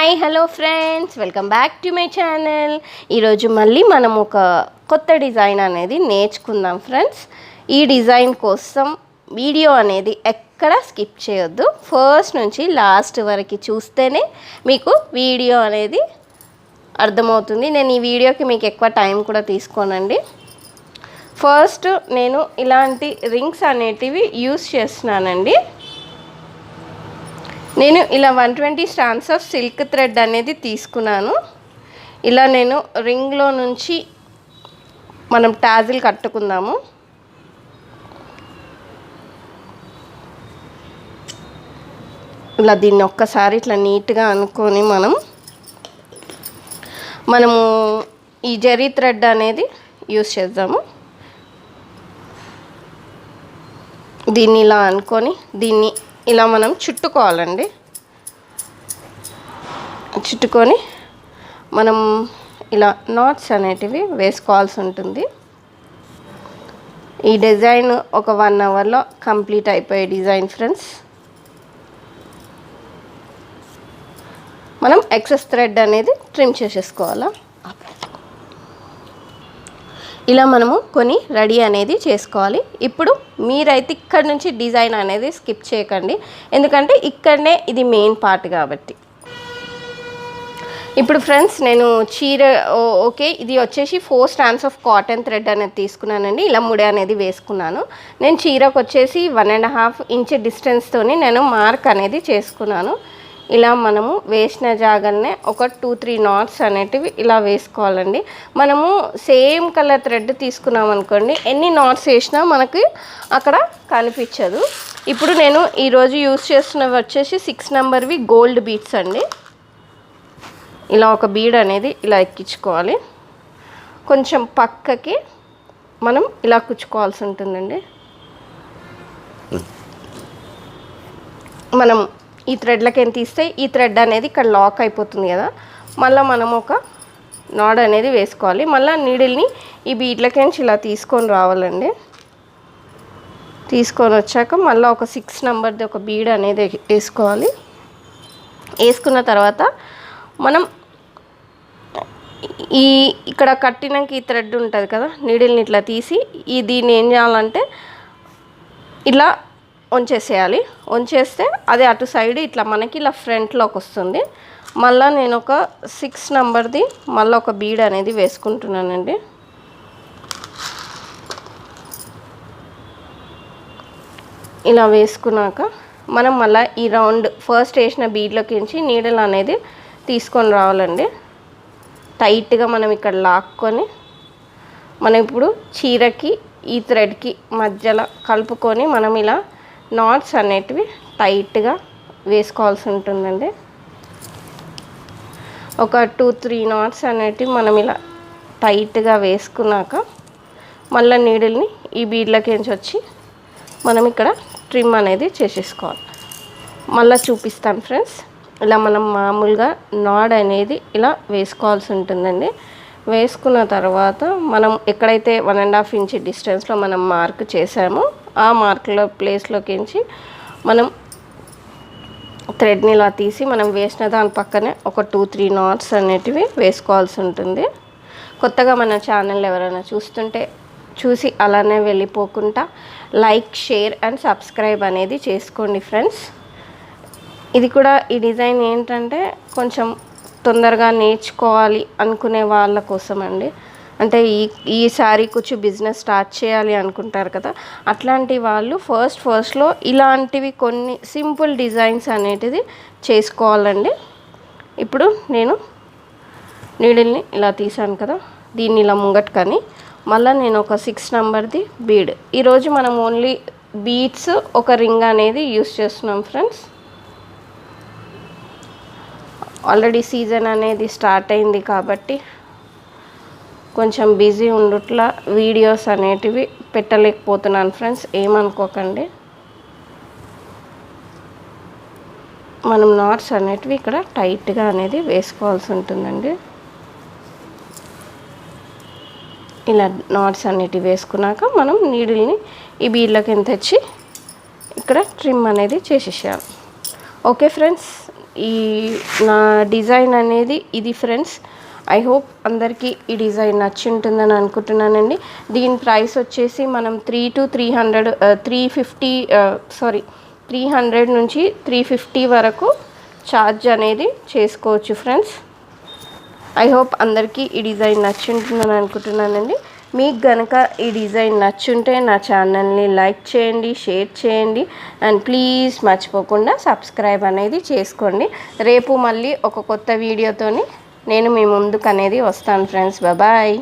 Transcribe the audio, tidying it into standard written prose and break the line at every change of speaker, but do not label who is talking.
Hi hello friends, welcome back to my channel. ఈరోజు మళ్ళీ మనం ఒక కొత్త డిజైన్ అనేది నేర్చుకుందాం ఫ్రెండ్స్. ఈ డిజైన్ కోసం వీడియో అనేది ఎక్కడ స్కిప్ చేయొద్దు. ఫస్ట్ నుంచి లాస్ట్ వరకు చూస్తేనే మీకు వీడియో అనేది అర్థమవుతుంది. నేను ఈ వీడియోకి మీకు ఎక్కువ టైం కూడా తీసుకోనండి. ఫస్ట్ నేను ఇలాంటి రింగ్స్ అనేటివి యూస్ చేస్తున్నానండి. నేను ఇలా 120 స్ట్రాండ్స్ ఆఫ్ సిల్క్ థ్రెడ్ అనేది తీసుకున్నాను. ఇలా నేను రింగ్లో నుంచి మనం టాజిల్ కట్టుకుందాము. ఇలా దీన్ని ఒక్కసారి ఇట్లా నీట్గా అనుకొని మనము ఈ జరీ థ్రెడ్ అనేది యూస్ చేద్దాము. దీన్ని ఇలా అనుకొని దీన్ని ఇలా మనం చుట్టుకోవాలండి. చుట్టుకొని మనం ఇలా నాట్స్ అనేటివి వేసుకోవాల్సి ఉంటుంది. ఈ డిజైన్ ఒక 1 అవర్లో కంప్లీట్ అయిపోయే డిజైన్ ఫ్రెండ్స్. మనం ఎక్సెస్ థ్రెడ్ అనేది ట్రిమ్ చేసేసుకోవాలా. ఇలా మనము కొన్ని రెడీ అనేది చేసుకోవాలి. ఇప్పుడు మీరైతే ఇక్కడ నుంచి డిజైన్ అనేది స్కిప్ చేయకండి, ఎందుకంటే ఇక్కడనే ఇది మెయిన్ పార్ట్ కాబట్టి. ఇప్పుడు ఫ్రెండ్స్ నేను చీర ఓకే, ఇది వచ్చేసి 4 స్ట్రాండ్స్ ఆఫ్ కాటన్ థ్రెడ్ అనేది తీసుకున్నానండి. ఇలా ముడి అనేది వేసుకున్నాను. నేను చీరకు వచ్చేసి 1.5 ఇంచ్ డిస్టెన్స్తోని నేను మార్క్ అనేది చేసుకున్నాను. ఇలా మనము వేసిన జాగానే ఒక 2-3 నాట్స్ అనేటివి ఇలా వేసుకోవాలండి. మనము సేమ్ కలర్ థ్రెడ్ తీసుకున్నాం అనుకోండి, ఎన్ని నాట్స్ వేసినా మనకి అక్కడ కనిపించదు. ఇప్పుడు నేను ఈరోజు యూస్ చేస్తున్నవి వచ్చేసి 6 నెంబర్వి గోల్డ్ బీడ్స్ అండి. ఇలా ఒక బీడ్ అనేది ఇలా ఎక్కించుకోవాలి. కొంచెం పక్కకి మనం ఇలా కుచ్చుకోవాల్సి ఉంటుందండి. మనం ఈ థ్రెడ్లకి ఎంత తీస్తే ఈ థ్రెడ్ అనేది ఇక్కడ లాక్ అయిపోతుంది కదా, మళ్ళీ మనం ఒక నాడ్ అనేది వేసుకోవాలి. మళ్ళీ నీడిల్ని ఈ బీడ్లకి నుంచి ఇలా తీసుకొని రావాలండి. తీసుకొని వచ్చాక మళ్ళీ ఒక 6 నెంబర్ది ఒక బీడ్ అనేది వేసుకోవాలి. వేసుకున్న తర్వాత మనం ఇక్కడ కట్టినాక ఈ థ్రెడ్ ఉంటుంది కదా, నీడిల్ని ఇట్లా తీసి దీన్ని ఏం చేయాలంటే ఇలా వంచేసేయాలి. వంచేస్తే అది అటు సైడ్ ఇట్లా మనకి ఇలా ఫ్రంట్లోకి వస్తుంది. మళ్ళీ నేను ఒక 6 నెంబర్ది మళ్ళీ ఒక బీడ్ అనేది వేసుకుంటున్నానండి. ఇలా వేసుకున్నాక మనం మళ్ళీ ఈ రౌండ్ ఫస్ట్ వేసిన బీడ్లోకి నుంచి నీడల్ అనేది తీసుకొని రావాలండి. టైట్గా మనం ఇక్కడ లాక్కొని మనం ఇప్పుడు చీరకి ఈ థ్రెడ్కి మధ్యలో కలుపుకొని మనం ఇలా నాట్స్ అనేటివి టైట్గా వేసుకోవాల్సి ఉంటుందండి. ఒక 2-3 నాట్స్ అనేటివి మనం ఇలా టైట్గా వేసుకున్నాక మళ్ళీ నీడిల్ని ఈ బీడ్లకి నుంచి వచ్చి మనం ఇక్కడ ట్రిమ్ అనేది చేసేసుకోవాలి. మళ్ళీ చూపిస్తాను ఫ్రెండ్స్. ఇలా మనం మామూలుగా నాడ్ అనేది ఇలా వేసుకోవాల్సి ఉంటుందండి. వేసుకున్న తర్వాత మనం ఎక్కడైతే 1.5 ఇంచ్ డిస్టెన్స్లో మనం మార్క్ చేసామో ఆ మార్క్లో ప్లేస్లోకించి మనం థ్రెడ్ని ఇలా తీసి మనం వేసిన దాని పక్కనే ఒక 2-3 నాట్స్ అనేటివి వేసుకోవాల్సి ఉంటుంది. కొత్తగా మన ఛానల్ ఎవరైనా చూస్తుంటే చూసి అలానే వెళ్ళిపోకుండా లైక్, షేర్ అండ్ సబ్స్క్రైబ్ అనేది చేసుకోండి ఫ్రెండ్స్. ఇది కూడా ఈ డిజైన్ ఏంటంటే కొంచెం తొందరగా నేర్చుకోవాలి అనుకునే వాళ్ళ కోసం అండి. అంటే ఈ సారీ కుచ్చు బిజినెస్ స్టార్ట్ చేయాలి అనుకుంటారు కదా, అట్లాంటి వాళ్ళు ఫస్ట్లో ఇలాంటివి కొన్ని సింపుల్ డిజైన్స్ అనేటిది చేసుకోవాలండి. ఇప్పుడు నేను నీడిల్ని ఇలా తీసాను కదా, దీన్ని ఇలా ముంగట్టుకొని మళ్ళీ నేను ఒక 6 నెంబర్ది బీడ్. ఈరోజు మనం ఓన్లీ బీడ్స్ ఒక రింగ్ అనేది యూస్ చేస్తున్నాం ఫ్రెండ్స్. ఆల్రెడీ సీజన్ అనేది స్టార్ట్ అయింది కాబట్టి కొంచెం బిజీ ఉండుట్లా వీడియోస్ అనేటివి పెట్టలేకపోతున్నాను ఫ్రెండ్స్, ఏమనుకోకండి. మనం నాట్స్ అనేటివి ఇక్కడ టైట్గా అనేది వేసుకోవాల్సి ఉంటుందండి. ఇలా నాట్స్ అనేటివి వేసుకున్నాక మనం నీడిల్ని ఈ బీడ్లకి తెచ్చి ఇక్కడ ట్రిమ్ అనేది చేసేసేయాలి. ఓకే ఫ్రెండ్స్, ఈ నా డిజైన్ అనేది ఇది ఫ్రెండ్స్. ఐ హోప్ అందరికీ ఈ డిజైన్ నచ్చి ఉంటుందని అనుకుంటున్నానండి. దీని ప్రైస్ వచ్చేసి మనం 300 నుంచి 350 వరకు ఛార్జ్ అనేది చేసుకోవచ్చు ఫ్రెండ్స్. ఐ హోప్ అందరికీ ఈ డిజైన్ నచ్చి ఉంటుందని అనుకుంటున్నానండి. మీకు గనక ఈ డిజైన్ నచ్చుంటే నా ఛానల్ని లైక్ చేయండి, షేర్ చేయండి అండ్ ప్లీజ్ మర్చిపోకుండా సబ్స్క్రైబ్ అనేది చేసుకోండి. రేపు మళ్ళీ ఒక కొత్త వీడియోతోని నేను మీ ముందుకు అనేది వస్తాను ఫ్రెండ్స్. బాయ్.